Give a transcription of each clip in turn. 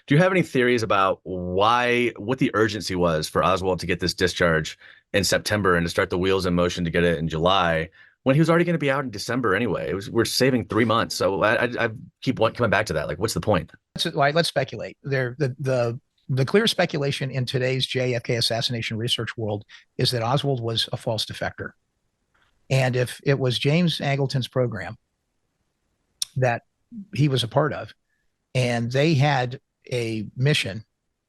Do you have any theories about what the urgency was for Oswald to get this discharge in September and to start the wheels in motion to get it in July when he was already going to be out in December anyway? We're saving 3 months. So I keep coming back to that. Like, what's the point? Let's speculate. The clear speculation in today's JFK assassination research world is that Oswald was a false defector. And if it was James Angleton's program that he was a part of, and they had a mission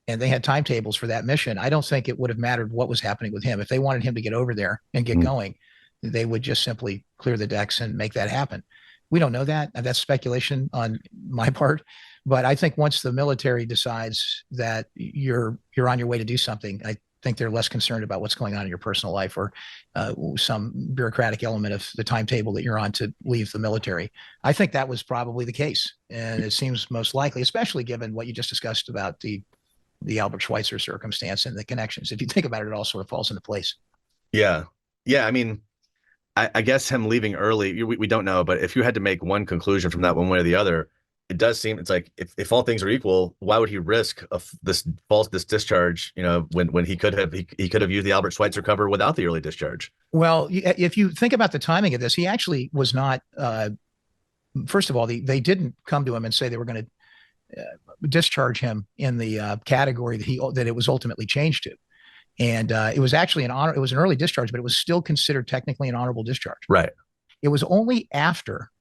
and they had timetables for that mission, I don't think it would have mattered what was happening with him. If they wanted him to get over there and get going, they would just simply clear the decks and make that happen. We don't know that. That's speculation on my part. But I think once the military decides that you're on your way to do something, I think they're less concerned about what's going on in your personal life or some bureaucratic element of the timetable that you're on to leave the military. I think that was probably the case, and it seems most likely, especially given what you just discussed about the Albert Schweitzer circumstance and the connections. If you think about it, it all sort of falls into place. Yeah. Yeah. I mean, I guess him leaving early, we don't know, but if you had to make one conclusion from that one way or the other, it does seem it's like if all things are equal, why would he risk this discharge? When he could have used the Albert Schweitzer cover without the early discharge. Well, if you think about the timing of this, he actually was not. First of all, they didn't come to him and say they were going to discharge him in the category that it was ultimately changed to. And it was actually it was an early discharge, but it was still considered technically an honorable discharge. Right. It was only after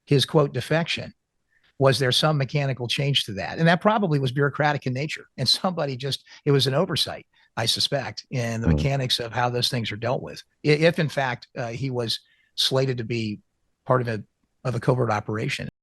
his quote defection was there some mechanical change to that. And that probably was bureaucratic in nature. And it was an oversight, I suspect, in the mechanics of how those things are dealt with. If in fact he was slated to be part of a covert operation.